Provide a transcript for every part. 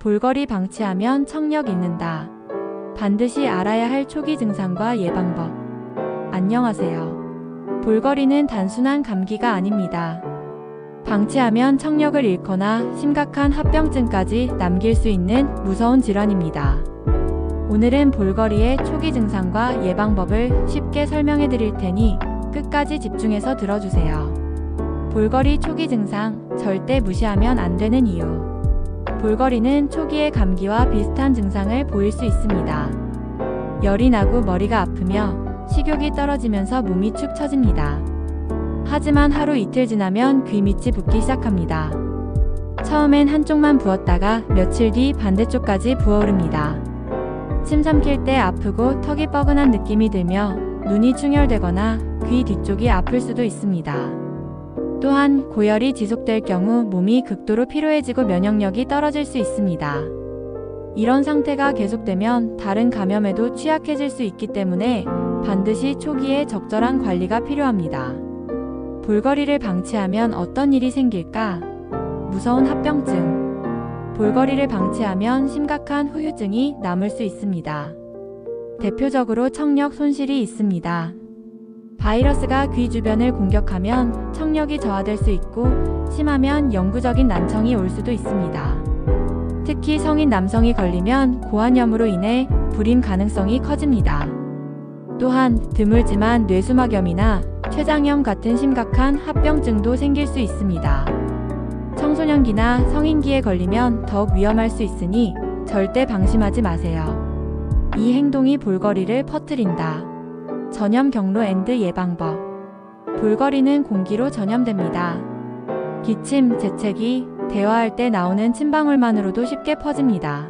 볼거리 방치하면 청력 잃는다. 반드시 알아야 할 초기 증상과 예방법. 안녕하세요. 볼거리는 단순한 감기가 아닙니다. 방치하면 청력을 잃거나 심각한 합병증까지 남길 수 있는 무서운 질환입니다. 오늘은 볼거리의 초기 증상과 예방법을 쉽게 설명해 드릴 테니 끝까지 집중해서 들어주세요. 볼거리 초기 증상, 절대 무시하면 안 되는 이유. 볼거리는 초기의 감기와 비슷한 증상을 보일 수 있습니다. 열이 나고 머리가 아프며 식욕이 떨어지면서 몸이 축 처집니다. 하지만 하루 이틀 지나면 귀 밑이 붓기 시작합니다. 처음엔 한쪽만 부었다가 며칠 뒤 반대쪽까지 부어오릅니다. 침 삼킬 때 아프고 턱이 뻐근한 느낌이 들며 눈이 충혈되거나 귀 뒤쪽이 아플 수도 있습니다. 또한 고열이 지속될 경우 몸이 극도로 피로해지고 면역력이 떨어질 수 있습니다. 이런 상태가 계속되면 다른 감염에도 취약해질 수 있기 때문에 반드시 초기에 적절한 관리가 필요합니다. 볼거리를 방치하면 어떤 일이 생길까? 무서운 합병증. 볼거리를 방치하면 심각한 후유증이 남을 수 있습니다. 대표적으로 청력 손실이 있습니다. 바이러스가 귀 주변을 공격하면 청력이 저하될 수 있고 심하면 영구적인 난청이 올 수도 있습니다. 특히 성인 남성이 걸리면 고환염으로 인해 불임 가능성이 커집니다. 또한 드물지만 뇌수막염이나 췌장염 같은 심각한 합병증도 생길 수 있습니다. 청소년기나 성인기에 걸리면 더욱 위험할 수 있으니 절대 방심하지 마세요. 이 행동이 볼거리를 퍼뜨린다. 전염 경로 앤드 예방법. 볼거리는 공기로 전염됩니다. 기침, 재채기, 대화할 때 나오는 침방울만으로도 쉽게 퍼집니다.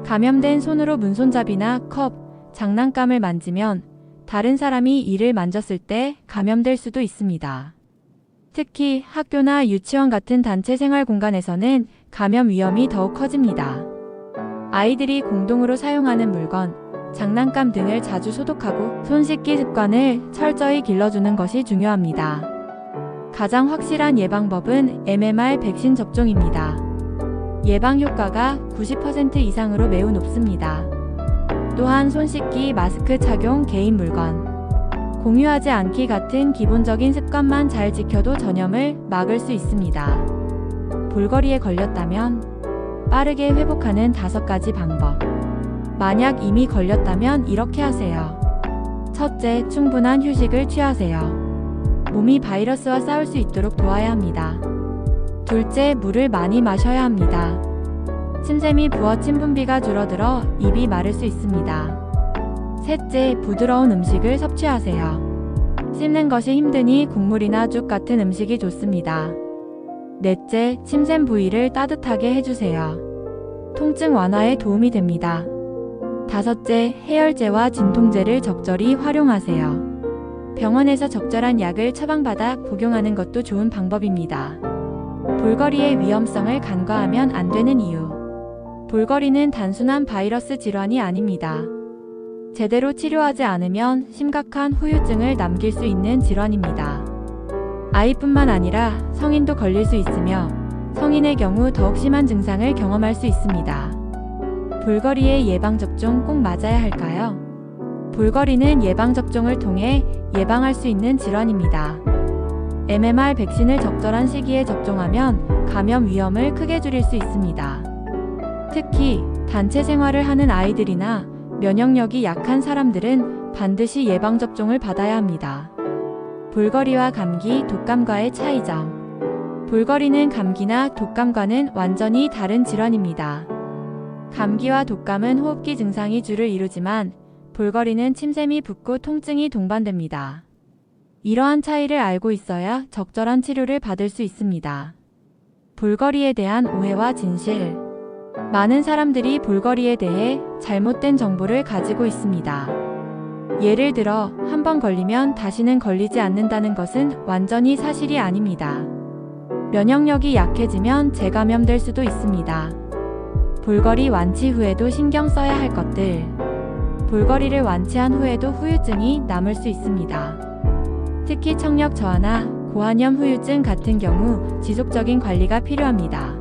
감염된 손으로 문손잡이나 컵, 장난감을 만지면 다른 사람이 이를 만졌을 때 감염될 수도 있습니다. 특히 학교나 유치원 같은 단체 생활 공간에서는 감염 위험이 더욱 커집니다. 아이들이 공동으로 사용하는 물건, 장난감 등을 자주 소독하고 손 씻기 습관을 철저히 길러주는 것이 중요합니다. 가장 확실한 예방법은 MMR 백신 접종입니다. 예방 효과가 90% 이상으로 매우 높습니다. 또한 손 씻기, 마스크 착용, 개인 물건 공유하지 않기 같은 기본적인 습관만 잘 지켜도 전염을 막을 수 있습니다. 볼거리에 걸렸다면 빠르게 회복하는 5가지 방법. 만약 이미 걸렸다면 이렇게 하세요. 첫째, 충분한 휴식을 취하세요. 몸이 바이러스와 싸울 수 있도록 도와야 합니다. 둘째, 물을 많이 마셔야 합니다. 침샘이 부어 침 분비가 줄어들어 입이 마를 수 있습니다. 셋째, 부드러운 음식을 섭취하세요. 씹는 것이 힘드니 국물이나 죽 같은 음식이 좋습니다. 넷째, 침샘 부위를 따뜻하게 해주세요. 통증 완화에 도움이 됩니다. 다섯째, 해열제와 진통제를 적절히 활용하세요. 병원에서 적절한 약을 처방받아 복용하는 것도 좋은 방법입니다. 볼거리의 위험성을 간과하면 안 되는 이유. 볼거리는 단순한 바이러스 질환이 아닙니다. 제대로 치료하지 않으면 심각한 후유증을 남길 수 있는 질환입니다. 아이뿐만 아니라 성인도 걸릴 수 있으며 성인의 경우 더욱 심한 증상을 경험할 수 있습니다. 볼거리의 예방접종 꼭 맞아야 할까요? 볼거리는 예방접종을 통해 예방할 수 있는 질환입니다. MMR 백신을 적절한 시기에 접종하면 감염 위험을 크게 줄일 수 있습니다. 특히 단체 생활을 하는 아이들이나 면역력이 약한 사람들은 반드시 예방접종을 받아야 합니다. 볼거리와 감기, 독감과의 차이점. 볼거리는 감기나 독감과는 완전히 다른 질환입니다. 감기와 독감은 호흡기 증상이 주를 이루지만 볼거리는 침샘이 붓고 통증이 동반됩니다. 이러한 차이를 알고 있어야 적절한 치료를 받을 수 있습니다. 볼거리에 대한 오해와 진실. 많은 사람들이 볼거리에 대해 잘못된 정보를 가지고 있습니다. 예를 들어 한 번 걸리면 다시는 걸리지 않는다는 것은 완전히 사실이 아닙니다. 면역력이 약해지면 재감염될 수도 있습니다. 볼거리 완치 후에도 신경 써야 할 것들. 볼거리를 완치한 후에도 후유증이 남을 수 있습니다. 특히 청력 저하나 고환염 후유증 같은 경우 지속적인 관리가 필요합니다.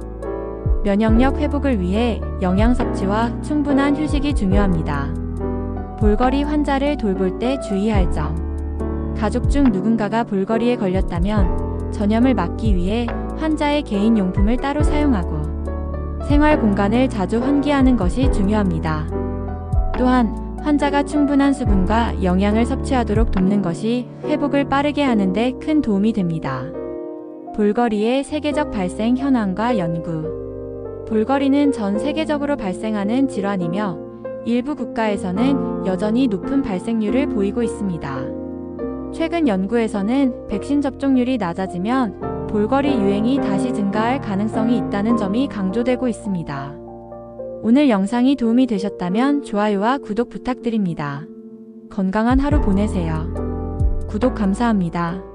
면역력 회복을 위해 영양 섭취와 충분한 휴식이 중요합니다. 볼거리 환자를 돌볼 때 주의할 점. 가족 중 누군가가 볼거리에 걸렸다면 전염을 막기 위해 환자의 개인 용품을 따로 사용하고 생활 공간을 자주 환기하는 것이 중요합니다. 또한 환자가 충분한 수분과 영양을 섭취하도록 돕는 것이 회복을 빠르게 하는 데 큰 도움이 됩니다. 볼거리의 세계적 발생 현황과 연구. 볼거리는 전 세계적으로 발생하는 질환이며 일부 국가에서는 여전히 높은 발생률을 보이고 있습니다. 최근 연구에서는 백신 접종률이 낮아지면 볼거리 유행이 다시 증가할 가능성이 있다는 점이 강조되고 있습니다. 오늘 영상이 도움이 되셨다면 좋아요와 구독 부탁드립니다. 건강한 하루 보내세요. 구독 감사합니다.